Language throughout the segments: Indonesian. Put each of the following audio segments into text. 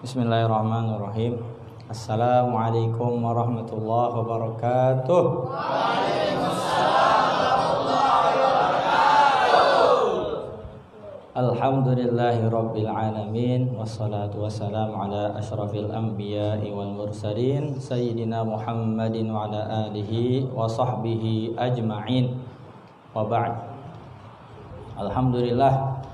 Bismillahirrahmanirrahim. Assalamualaikum warahmatullahi wabarakatuh. Alhamdulillahi rabbil alamin. Wassalatu wassalamu ala asyrafil anbiya'i wal mursalin Sayyidina Muhammadin wa ala alihi wa sahbihi ajma'in. Wa ba'd. Alhamdulillah,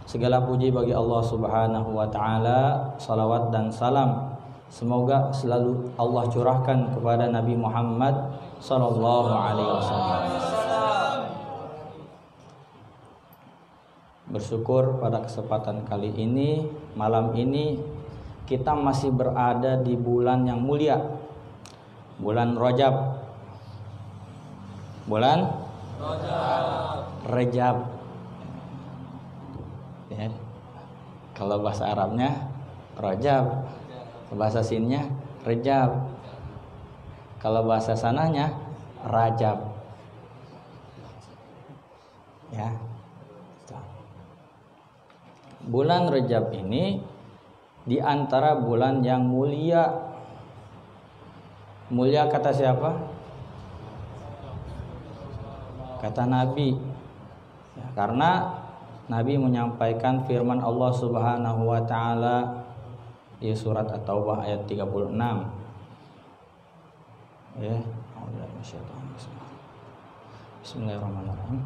segala puji bagi Allah subhanahu wa ta'ala. Salawat dan salam semoga selalu Allah curahkan kepada Nabi Muhammad sallallahu alaihi wasallam. Bersyukur pada kesempatan kali ini, malam ini kita masih berada di bulan yang mulia, bulan Rajab. Bulan Rajab. Ya. Kalau bahasa Arabnya Rajab, bahasa Sinnya Rejab, kalau bahasa sananya Rajab. Ya. Bulan Rajab ini di antara bulan yang mulia. Mulia kata siapa? Kata Nabi. Ya, karena Nabi menyampaikan firman Allah Subhanahu wa taala di surat At-Taubah ayat 36. Ya, Bismillahirrahmanirrahim.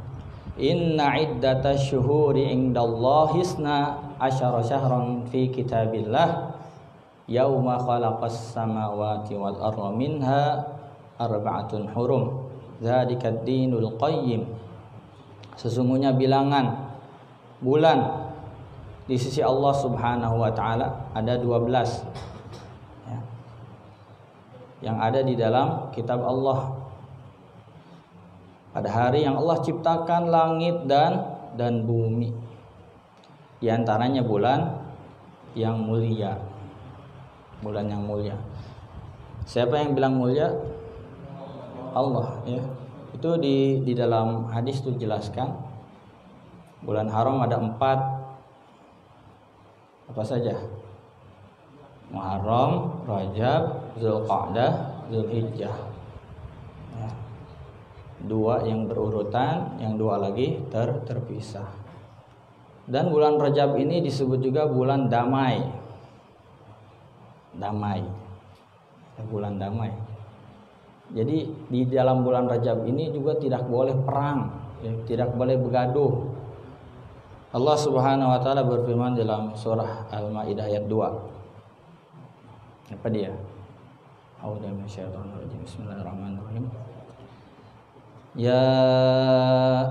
Inna iddatash syuhuri indallahi isna asyara syahran fi kitabillah yauma khalaqas samawati wal arda minha arba'atun hurum dzalika ad-dinul qayyim. Sesungguhnya bilangan bulan di sisi Allah Subhanahu wa taala ada 12 ya, yang ada di dalam kitab Allah. Pada hari yang Allah ciptakan langit dan bumi, di antaranya bulan yang mulia. Bulan yang mulia. Siapa yang bilang mulia? Allah, ya. Itu di dalam hadis itu jelaskan. Bulan haram ada 4. Apa saja? Muharram, Rajab, Zulqa'dah, Zulhijjah. Ya. 2 yang berurutan, yang 2 lagi terpisah. Dan bulan Rajab ini disebut juga bulan damai. Damai. Bulan damai. Jadi di dalam bulan Rajab ini juga tidak boleh perang, ya, tidak boleh begaduh. Allah Subhanahu wa taala berfirman dalam surah Al-Maidah ayat 2. Apa dia? A'udzu minasyaitonir rajim. Bismillahirrahmanirrahim. Ya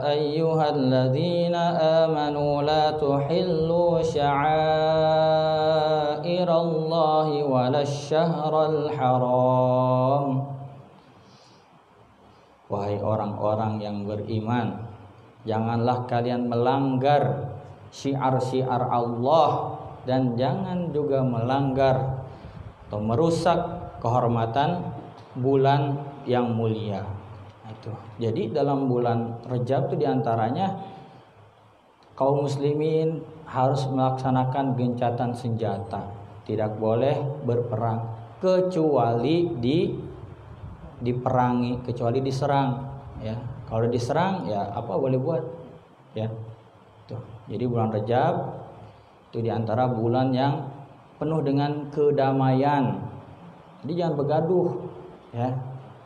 ayyuhalladzina amanu la tuhillu sya'airallahi walasyahral haram. Wahai orang-orang yang beriman, janganlah kalian melanggar syiar-syiar Allah dan jangan juga melanggar atau merusak kehormatan bulan yang mulia. Itu. Jadi dalam bulan Rajab itu diantaranya kaum muslimin harus melaksanakan gencatan senjata, tidak boleh berperang kecuali diperangi, kecuali diserang. Ya, kalau diserang ya apa boleh buat? Ya, tuh. Jadi bulan Rajab itu diantara bulan yang penuh dengan kedamaian. Jadi jangan begaduh, ya,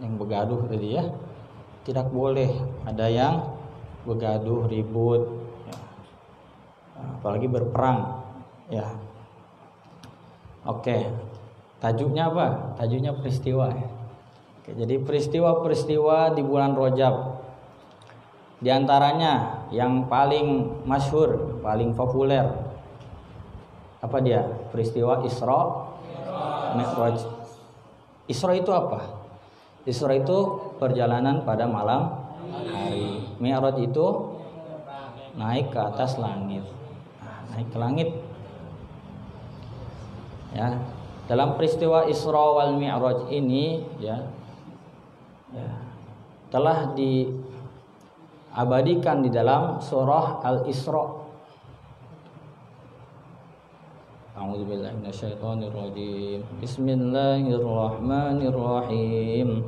yang begaduh tadi ya. Tidak boleh ada yang begaduh, ribut, ya. Apalagi berperang, ya. Oke, tajuknya apa? Tajuknya peristiwa. Ya. Oke, jadi peristiwa-peristiwa di bulan Rajab, di antaranya yang paling masyhur, paling populer, apa dia? Peristiwa Isra Mi'raj. Isra itu apa? Isra itu perjalanan pada malam hari. Mi'raj itu naik ke atas langit. Naik ke langit. Ya, dalam peristiwa Isra wal Mi'raj ini ya telah diabadikan di dalam surah Al-Isra. A'udzubillahi minasyaitonirrajim. Bismillahirrahmanirrahim.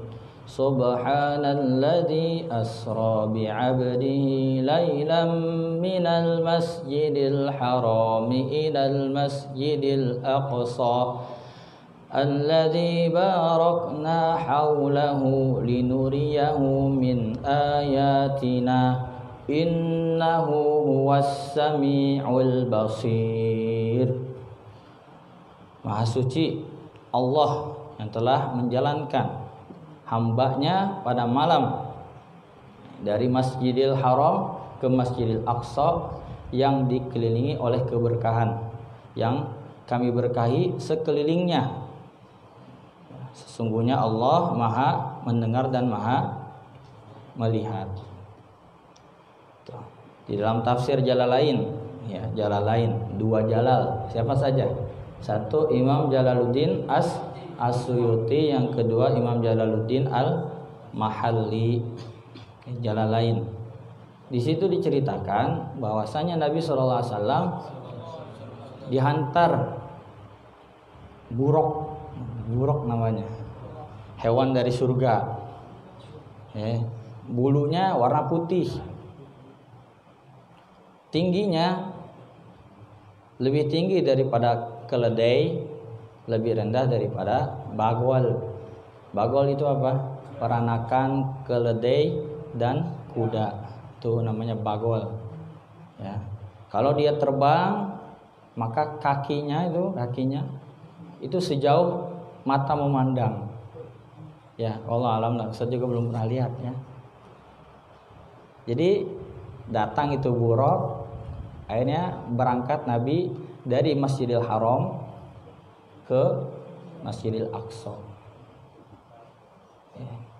Subhanalladzi asra bi'abdihi lailan minal masjidil harami ilal masjidil aqsa alladzi barakna haulahu linuriyahu min ayatina innahu huwas sami'ul basir. Maha suci Allah yang telah menjalankan hambanya pada malam dari Masjidil Haram ke Masjidil Aqsa yang dikelilingi oleh keberkahan, yang kami berkahi sekelilingnya. Sesungguhnya Allah Maha mendengar dan Maha melihat. Di dalam tafsir Jalalain, ya Jalalain, dua Jalal, siapa saja? Satu Imam Jalaluddin As-Suyuti, yang kedua Imam Jalaluddin Al-Mahalli. Jalalain. Di situ diceritakan bahwasanya Nabi SAW dihantar buruk namanya, hewan dari surga. Bulunya warna putih, tingginya lebih tinggi daripada keledai, lebih rendah daripada bagwal. Bagwal itu apa? Peranakan keledai dan kuda. Itu namanya bagwal. Ya. Kalau dia terbang, maka kakinya itu sejauh mata memandang. Ya, Allah alam lah. Saya juga belum pernah lihat ya. Jadi datang itu buruk. Akhirnya berangkat Nabi dari Masjidil Haram ke Masjidil Aqsa.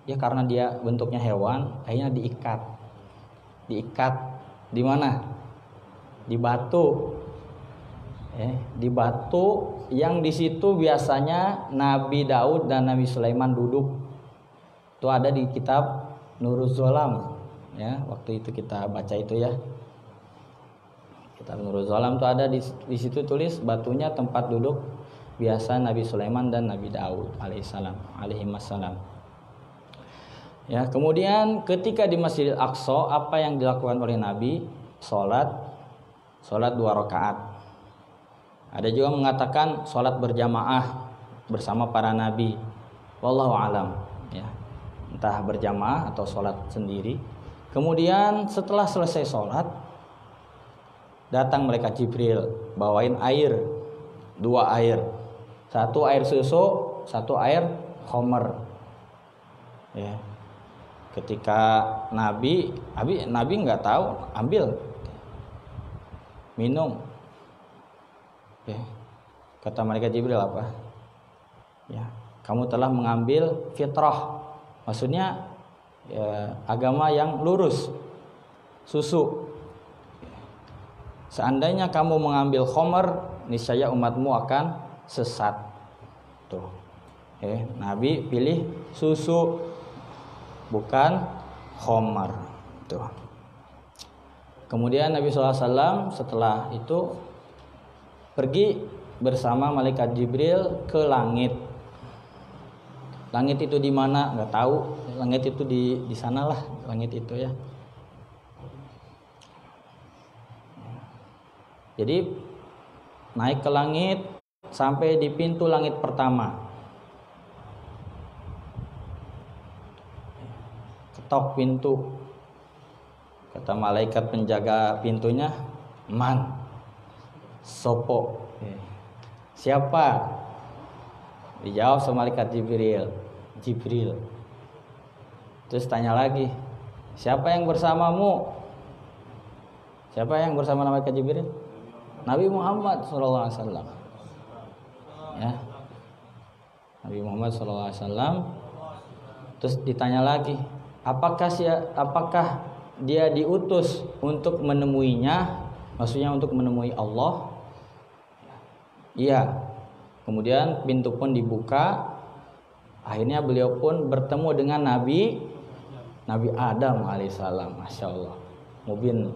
Ya karena dia bentuknya hewan, akhirnya diikat di mana? Di batu. Di batu yang di situ biasanya Nabi Daud dan Nabi Sulaiman duduk. Itu ada di kitab Nuruz Zolam. Ya, waktu itu kita baca itu ya. Kitab Nuruz Zolam itu ada di situ tulis batunya tempat duduk biasa Nabi Sulaiman dan Nabi Daud alaihissalam. Ya, kemudian ketika di Masjidil Aqsa, apa yang dilakukan oleh Nabi? Salat 2 rakaat. Ada juga mengatakan salat berjamaah bersama para nabi. Wallahu alam, ya. Entah berjamaah atau salat sendiri. Kemudian setelah selesai salat, datang malaikat Jibril bawain air, 2 air. 1 air susu, 1 air khamar. Ya. Ketika Nabi nggak tahu, ambil, minum. Ya. Kata malaikat Jibril apa? Ya, kamu telah mengambil fitrah. Maksudnya ya, agama yang lurus, susu. Seandainya kamu mengambil khamar, niscaya umatmu akan sesat. Tuh. Nabi pilih susu, bukan khamar. Tuh. Kemudian Nabi SAW setelah itu pergi bersama malaikat Jibril ke langit. Langit itu di mana? Nggak tahu. Langit itu di sanalah, langit itu ya. Jadi naik ke langit sampai di pintu langit pertama. Ketok pintu. Kata malaikat penjaga pintunya, "Man, sopo." Siapa? Dijawab sama malaikat Jibril. Terus tanya lagi, "Siapa yang bersamamu?" Siapa yang bersama malaikat Jibril? Nabi Muhammad SAW. Ya. Nabi Muhammad SAW. Terus ditanya lagi, apakah dia diutus untuk menemuinya? Maksudnya untuk menemui Allah? Iya. Kemudian pintu pun dibuka. Akhirnya beliau pun bertemu dengan Nabi Adam alaihissalam. Masya Allah. Mubin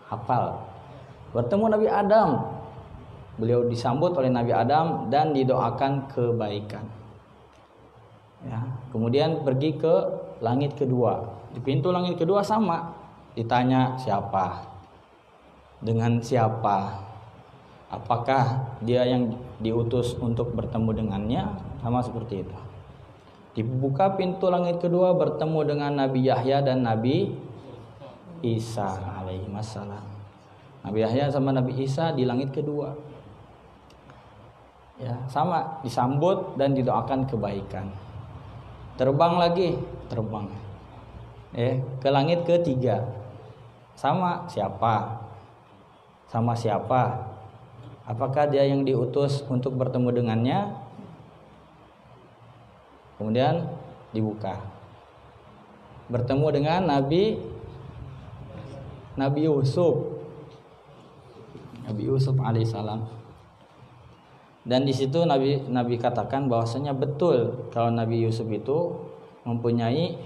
hafal. Bertemu Nabi Adam. beliau disambut oleh Nabi Adam dan didoakan kebaikan. Ya, kemudian pergi ke langit kedua. Di pintu langit kedua sama, ditanya siapa, dengan siapa, apakah dia yang diutus untuk bertemu dengannya, sama seperti itu. Dibuka pintu langit kedua, bertemu dengan Nabi Yahya dan Nabi Isa alaihi wassalam. Nabi Yahya sama Nabi Isa di langit kedua. Ya, sama disambut dan didoakan kebaikan. Terbang lagi, terbang. Ke langit ketiga. Sama siapa? Sama siapa? Apakah dia yang diutus untuk bertemu dengannya? Kemudian dibuka. Bertemu dengan Nabi Yusuf. Nabi Yusuf alaihissalam. Dan di situ Nabi katakan bahwasanya betul kalau Nabi Yusuf itu mempunyai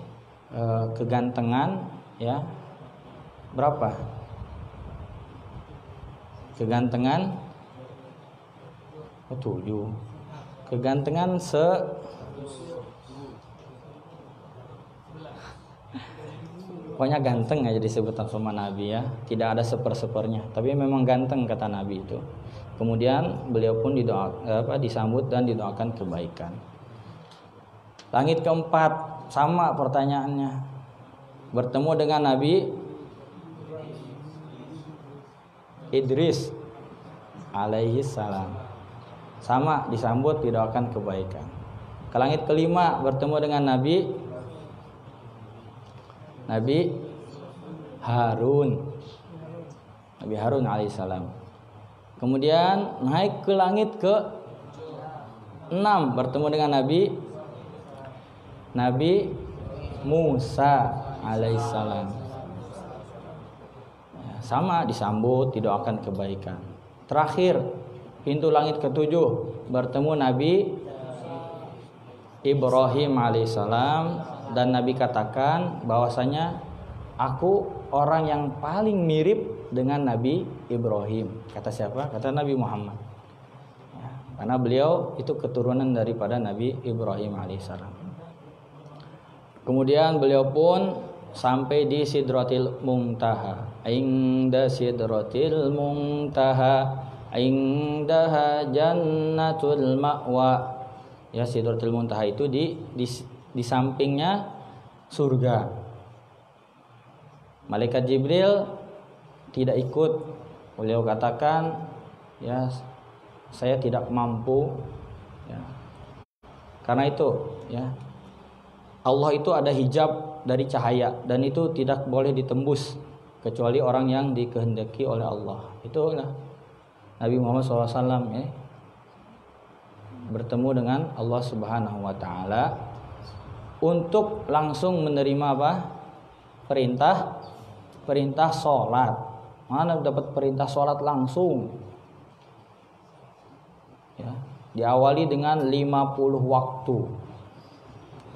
kegantengan, ya, berapa? Kegantengan 7. Kegantengan pokoknya ganteng aja disebutan sama Nabi, ya. Tidak ada seper-sepernya, tapi memang ganteng kata Nabi itu. Kemudian beliau pun disambut dan didoakan kebaikan. Langit keempat sama pertanyaannya. Bertemu dengan Nabi Idris alaihi salam. Sama disambut didoakan kebaikan. Ke langit kelima bertemu dengan Nabi Harun alaihissalam. Kemudian naik ke langit ke 6 bertemu dengan Nabi Musa alaihissalam. Sama disambut didoakan kebaikan. Terakhir pintu langit ke-7 bertemu Nabi Ibrahim alaihissalam. Dan Nabi katakan bahwasanya aku orang yang paling mirip dengan Nabi Ibrahim. Kata siapa? Kata Nabi Muhammad. Ya, karena beliau itu keturunan daripada Nabi Ibrahim alaihissalam. Kemudian beliau pun sampai di Sidratil Muntaha. Inda Sidratil Muntaha, indaha jannatul ma'wa. Ya, Sidratil Muntaha itu di sampingnya surga. Malaikat Jibril tidak ikut. Beliau katakan, ya, saya tidak mampu, ya. Karena itu, ya, Allah itu ada hijab dari cahaya dan itu tidak boleh ditembus kecuali orang yang dikehendaki oleh Allah. Itulah Nabi Muhammad SAW, ya, bertemu dengan Allah Subhanahu wa taala untuk langsung menerima apa? Perintah sholat. Mana dapat perintah sholat langsung? Ya, diawali dengan 50 waktu.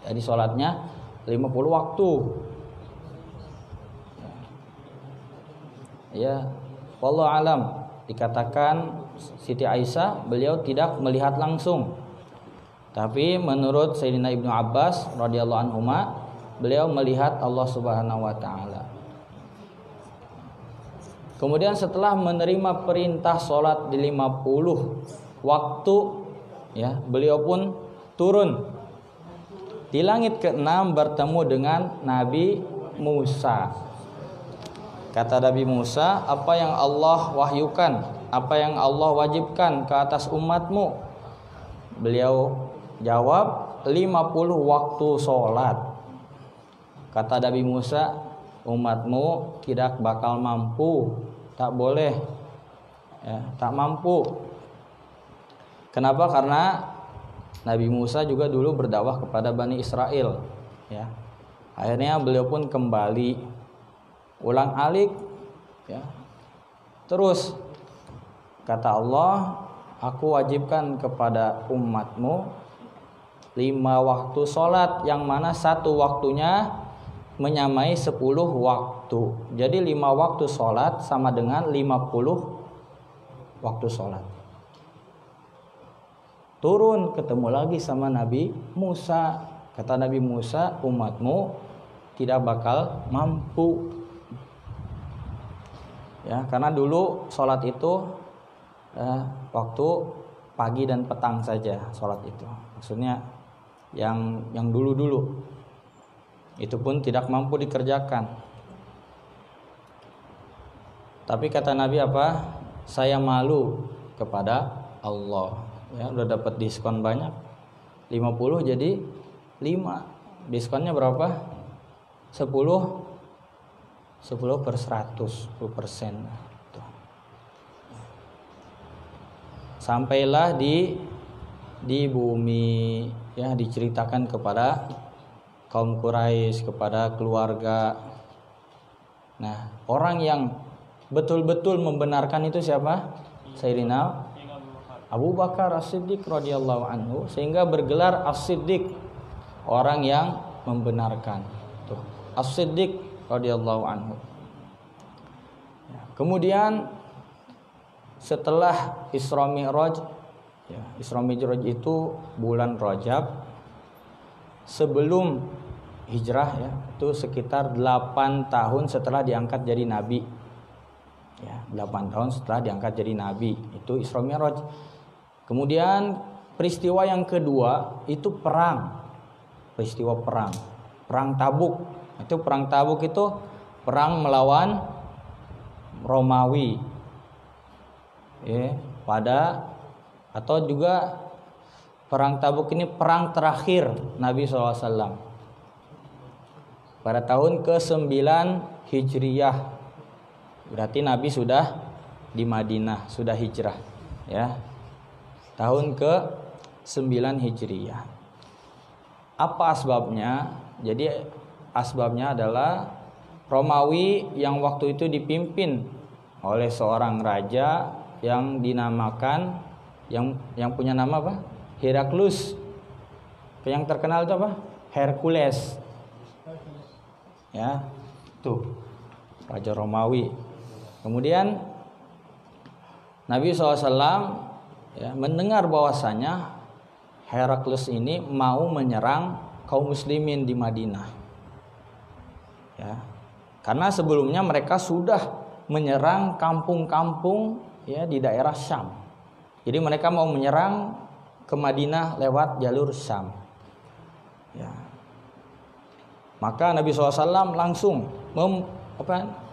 Jadi sholatnya 50 waktu. Ya, wallahu alam. Dikatakan Siti Aisyah beliau tidak melihat langsung. Tapi menurut Sayyidina Ibnu Abbas radhiyallahu anhuma, beliau melihat Allah Subhanahu wa taala. Kemudian setelah menerima perintah sholat di 50 waktu, ya, beliau pun turun di langit ke-6 bertemu dengan Nabi Musa. Kata Nabi Musa, apa yang Allah wahyukan, apa yang Allah wajibkan ke atas umatmu? Beliau jawab 50 waktu sholat. Kata Nabi Musa, umatmu tidak bakal mampu, tak boleh, ya, tak mampu. Kenapa? Karena Nabi Musa juga dulu berdakwah kepada Bani Israel, ya. Akhirnya beliau pun kembali ulang alik, ya. Terus kata Allah, aku wajibkan kepada umatmu 5 waktu sholat, yang mana satu waktunya menyamai 10 waktu. Jadi 5 waktu sholat sama dengan 50 waktu sholat. turun ketemu lagi sama Nabi Musa. Kata Nabi Musa, umatmu tidak bakal mampu. Ya, karena dulu sholat itu waktu pagi dan petang saja sholat itu. Maksudnya yang dulu-dulu itu pun tidak mampu dikerjakan. Tapi kata Nabi apa? Saya malu kepada Allah. Ya, udah dapat diskon banyak. 50 jadi 5. Diskonnya berapa? 10 per 100, 10%. Sampailah di bumi, ya, diceritakan kepada kaum Quraisy, kepada keluarga. Nah, orang yang betul-betul membenarkan itu siapa? Sayyidina Abu Bakar As-Siddiq radhiyallahu anhu, sehingga bergelar As-Siddiq, orang yang membenarkan. Tuh, As-Siddiq radhiyallahu anhu. Kemudian setelah Isra Mi'raj, ya, Isra Mi'raj itu bulan Rajab sebelum hijrah, ya, itu sekitar 8 tahun setelah diangkat jadi nabi. Ya, 8 tahun setelah diangkat jadi nabi, itu Isra Mi'raj. Kemudian peristiwa yang kedua itu perang. Peristiwa perang Tabuk. Itu perang Tabuk itu perang melawan Romawi. Ya, atau juga perang Tabuk ini perang terakhir Nabi SAW pada tahun ke-9 Hijriyah. Berarti Nabi sudah di Madinah, sudah hijrah, ya. Tahun ke-9 Hijriyah. Apa asbabnya? Jadi asbabnya adalah Romawi yang waktu itu dipimpin oleh seorang raja yang dinamakan yang punya nama apa? Heraklus. Yang terkenal itu apa? Hercules. Ya, tuh raja Romawi. Kemudian Nabi SAW, ya, mendengar bahwasanya Heraklus ini mau menyerang kaum muslimin di Madinah. Ya, karena sebelumnya mereka sudah menyerang kampung-kampung, ya, di daerah Syam. Jadi mereka mau menyerang ke Madinah lewat jalur Syam. Ya. Maka Nabi SAW langsung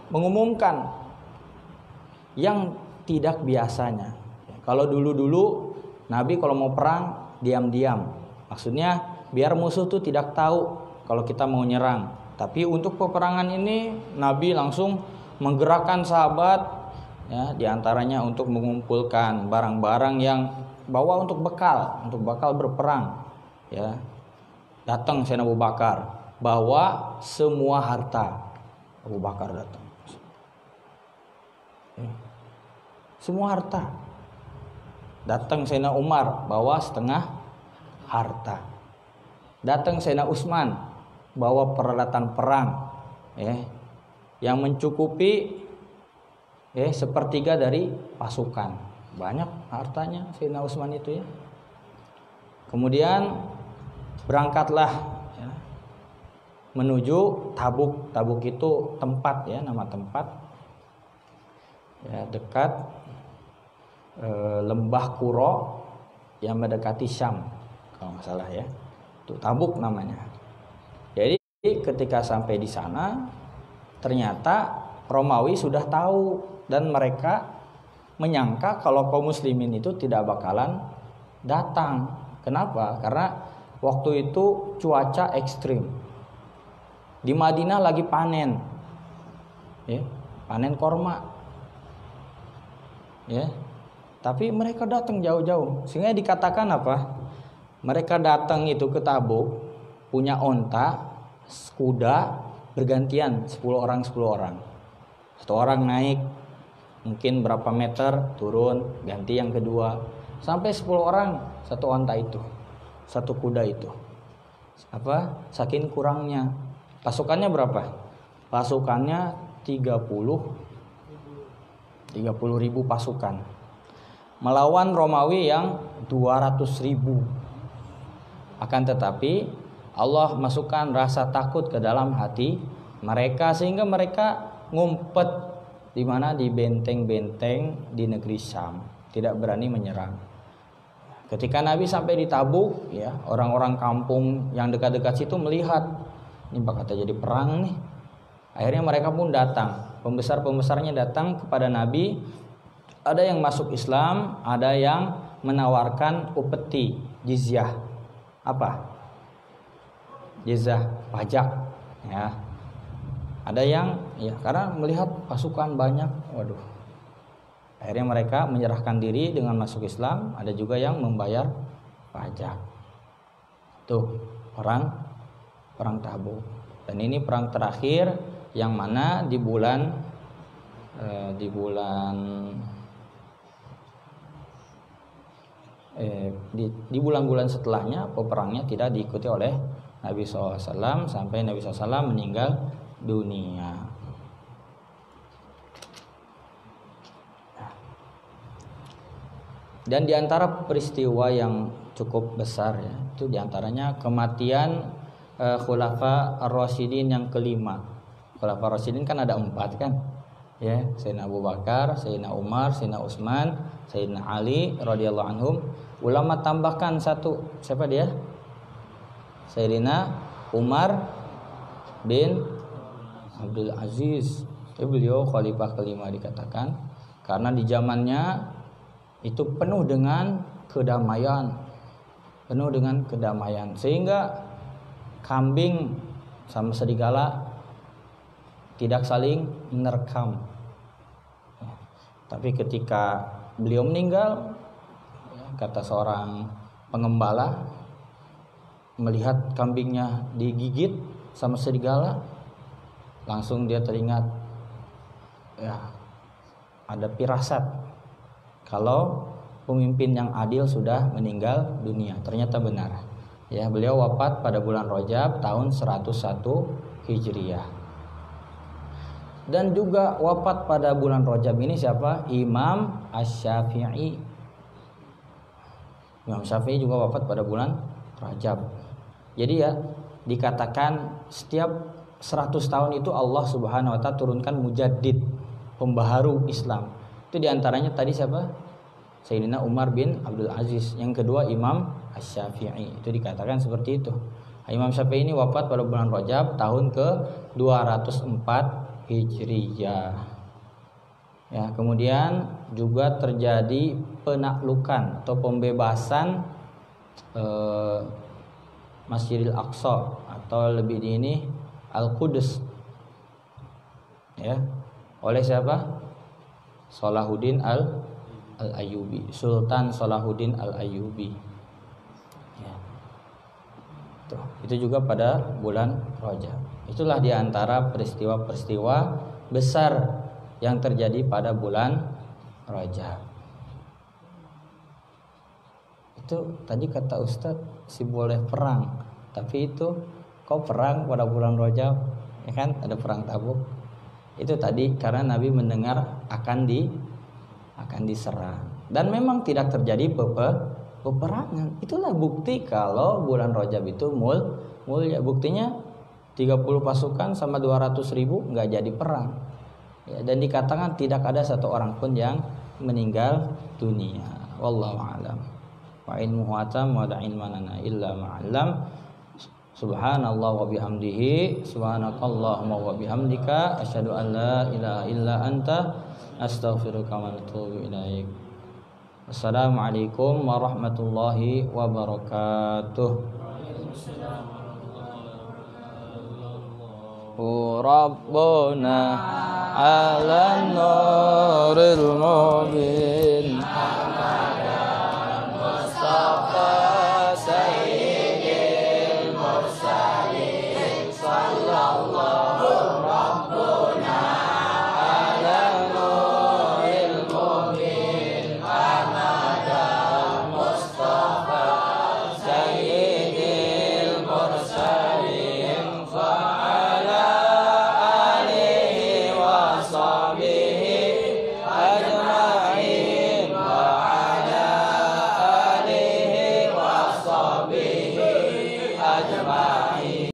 mengumumkan yang tidak biasanya. Kalau dulu-dulu Nabi kalau mau perang diam-diam. Maksudnya biar musuh tuh tidak tahu kalau kita mau nyerang. Tapi untuk peperangan ini Nabi langsung menggerakkan sahabat, ya, diantaranya untuk mengumpulkan barang-barang yang bawa untuk bekal berperang. Ya, datang Sayyidina Abu Bakar, bawa semua harta. Abu Bakar datang, semua harta. Datang Sayyidina Umar, bawa setengah harta. Datang Sayyidina Utsman, bawa peralatan perang, ya, yang mencukupi, ya, sepertiga dari pasukan. Banyak hartanya Sayyidina Utsman itu, ya. Kemudian berangkatlah, ya, menuju Tabuk. Tabuk itu tempat, ya, nama tempat, ya, dekat lembah Kuro yang mendekati Syam, kalau nggak salah, ya. Itu Tabuk namanya. Jadi ketika sampai di sana, ternyata Romawi sudah tahu dan mereka menyangka kalau kaum muslimin itu tidak bakalan datang. Kenapa? Karena waktu itu cuaca ekstrim. Di Madinah lagi panen, ya, panen korma, ya. Tapi mereka datang jauh-jauh, sehingga dikatakan apa? Mereka datang itu ke Tabuk punya onta, kuda, bergantian 10 orang. Satu orang naik mungkin berapa meter, turun, ganti yang kedua, sampai 10 orang satu onta itu, satu kuda itu. Saking kurangnya. Pasukannya berapa? Pasukannya 30.000 pasukan. melawan Romawi yang 200.000. Akan tetapi Allah masukkan rasa takut ke dalam hati mereka sehingga mereka ngumpet di mana, di benteng-benteng di negeri Syam, tidak berani menyerang. Ketika Nabi sampai di Tabuk, ya, orang-orang kampung yang dekat-dekat situ melihat ini bakal terjadi perang nih. Akhirnya mereka pun datang, pembesar-pembesarnya datang kepada Nabi. Ada yang masuk Islam, ada yang menawarkan upeti, jizyah. Apa? Jizyah, pajak, ya. Ada yang ya karena melihat pasukan banyak, waduh. Akhirnya mereka menyerahkan diri dengan masuk Islam, ada juga yang membayar pajak. Tuh, perang Tabuk. Dan ini perang terakhir yang mana di bulan-bulan setelahnya peperangnya tidak diikuti oleh Nabi SAW sampai Nabi SAW meninggal dunia. Dan diantara peristiwa yang cukup besar, ya, itu diantaranya kematian Khulafa Ar-Rasyidin yang kelima. Khulafa Ar-Rasyidin kan ada 4 kan, ya, Sayyidina Abu Bakar, Sayyidina Umar, Sayyidina Utsman, Sayyidina Ali radhiyallahu anhum. Ulama tambahkan 1, siapa dia? Sayyidina Umar bin Abdul Aziz. Beliau khalifah kelima dikatakan karena di zamannya itu penuh dengan kedamaian, sehingga kambing sama serigala tidak saling menerkam. Tapi ketika beliau meninggal, kata seorang pengembala, melihat kambingnya digigit sama serigala, langsung dia teringat, ya, ada firasat kalau pemimpin yang adil sudah meninggal dunia. Ternyata benar. Ya, beliau wafat pada bulan Rajab tahun 101 Hijriah. Dan juga wafat pada bulan Rajab ini siapa? Imam Asy-Syafi'i. Imam Syafi'i juga wafat pada bulan Rajab. Jadi ya, dikatakan setiap 100 tahun itu Allah Subhanahu wa taala turunkan mujaddid, pembaharu Islam. Itu diantaranya tadi siapa? Sayyidina Umar bin Abdul Aziz. Yang kedua Imam Asy-Syafi'i. Itu dikatakan seperti itu. Imam Syafi'i ini wafat pada bulan Rajab tahun ke-204 Hijriyah. Ya, kemudian juga terjadi penaklukan atau pembebasan Masjidil Aqsa atau lebih di ini Al-Quds. Ya. Oleh siapa? Salahuddin Al-Ayyubi, Sultan Salahuddin Al-Ayyubi. Ya. Tuh, itu juga pada bulan Rajab. Itulah diantara peristiwa-peristiwa besar yang terjadi pada bulan Rajab. Itu tadi kata Ustadz si boleh perang, tapi itu kok perang pada bulan Rajab? Ya kan ada perang Tabuk. Itu tadi karena Nabi mendengar akan diserang dan memang tidak terjadi peperangan. Itulah bukti kalau bulan Rajab itu mulia. Buktinya 30 pasukan sama 200.000 nggak jadi perang. Ya, dan dikatakan tidak ada satu orang pun yang meninggal dunia. Wallahu a'lam. Wa ilmuhu atam wa la ilma lana illa ma'allam. Subhanallah wa bihamdihi, subhanakallahumma wa bihamdika, asyhadu an la ilaha illa anta, astaghfiruka wa atubu ilaik. Assalamualaikum warahmatullahi wabarakatuh. Rabbana ala nuril mubin.